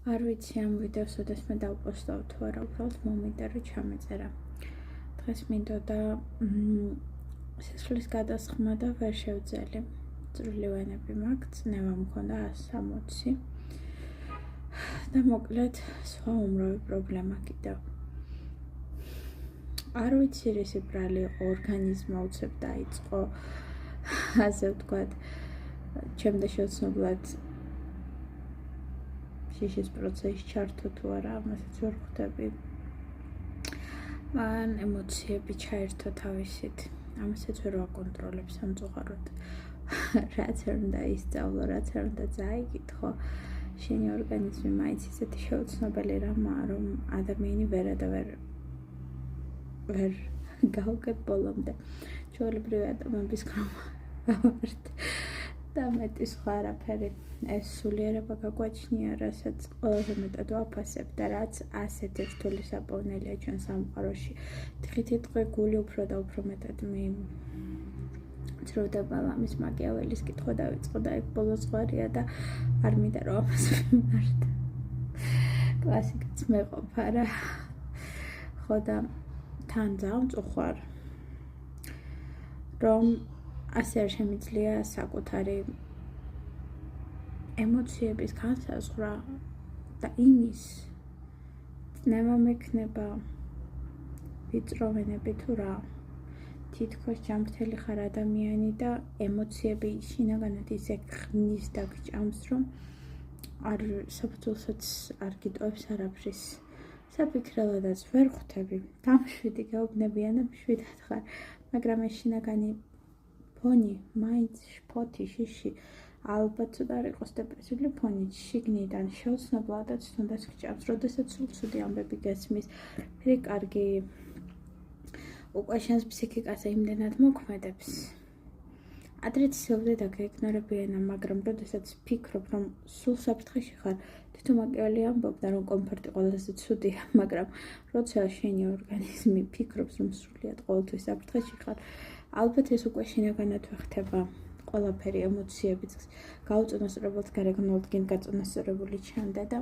არ ვიცი ამ ვიდეოს ოდესმე დავპოსტავ თუ არა, უბრალოდ მომიდა რომ ჩამეწერა. დღეს მინდოდა სისხლის გადასხმა და ვერ შევძელი. წვრილი ვენები მაქვს, წნევა მქონდა 160 და მოკლედ სხვა უმრავი პრობლემა კიდევ. არ ვიცი რისი ბრალი ორგანიზმმა უცებ დაიწყო, ასე ვთქვათ, ჩემდა შეუცნობლად შიშის პროცესში ჩართო თუ არა, ამასაც ვერ ხვდები. მან ემოციები ჩაერთო თავისით, ამასაც ვერ ვაკონტროლებ სამწუხაროდ. რაც არ უნდა ისწავლო, რაც არ უნდა წაიკითხო, შენი ორგანიზმი მაინც ისეთი შეუცნობელი რამაა, რომ ადამიანი ვერ გავგებ ბოლომდე. ჩვეულებრივი ადამიანების გავართ და მეტი სხვა არაფერი. ეს სულიერება გაგვაჩნია, რასაც ყველაზე მეტად ვაფასებ და რაც ასეთი რთული საპოვნელია ჩვენ სამყაროში. დღითიდღე გული უფრო და უფრო მეტად მწროვდება ლამის მაკიაველის კითხვა დავიწყო და ეგ ბოლო ზღვარია და არ მინდა რომ ამას ვიმართ. კლასიკაც მეყოფა რა. ხო და თან ძალიან წუხარ რომ ასე არ შემიძლია საკუთარი ემოციების განსაზღვრა და იმის წნევა მექნება ვიწრო ვენები თუ რა. თითქოს ჯანმრთელი ხარ ადამიანი და ემოციები შინაგანად ისე ხნის და გჭამს, რომ არ საფუძველსაც არ გიტოვებს არაფრის. საფიქრელადაც ვერ ხვდები. დამშვიდი გაუბნებიან და მშვიდად ხარ, მაგრამ ეს შინაგანი ფონი, მაინც შფოთი, შიში, ალბათ ცოტა არ იყოს დეპრესიული ფონი, შიგნიდან შეუცნობლადაც თუნდაც გჭამს, როდესაც სულ ცუდი ამბები გესმის, ფერი კარგი უკვე შენს ფსიქიკაზე იმდენად მოქმედებს. ადრეც ცდილობდი დაგეიგნორებინა, მაგრამ როდესაც ფიქრობ, რომ სულ საფრთხეში ხარ, თვითონ მაკიაველი ამბობდა, რომ კომფორტი ყველაზე ცუდია, მაგრამ როცა შენი ორგანიზმი ფიქრობს, რომ სრულიად ყოველთვის საფრთხეში ხარ, ალბათ ეს უკვე შინაგანად ხდება. ყველაფერი ემოციებიც გაუწონასწორებულად გარეგნულად გაწონასწორებული ჩანდა და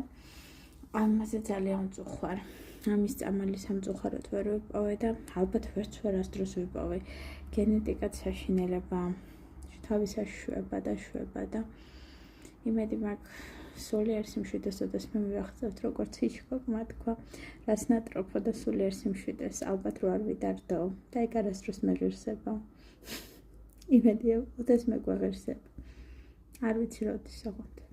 ამაზე ძალიან მწუხარ. ამის წამალი სამწუხაროდ ვერ ვიპოვე და ალბათ ვერც ვერას დროს ვიპოვე. გენეტიკაც საშინელება, თავისას შვება და იმედი მაქვს სულიერ სიმშვიდეს ოდესმე მივახცევთ, როგორც ჰიჩკოკმა თქვა, რაც ნატროფო და სულიერ სიმშვიდეს ალბათ რო არ ვიდარდო და ეგ არასდროს მეღირსება. იმედია ოდესმე გვეღირსება. არ ვიცი როდის, ოღონდ.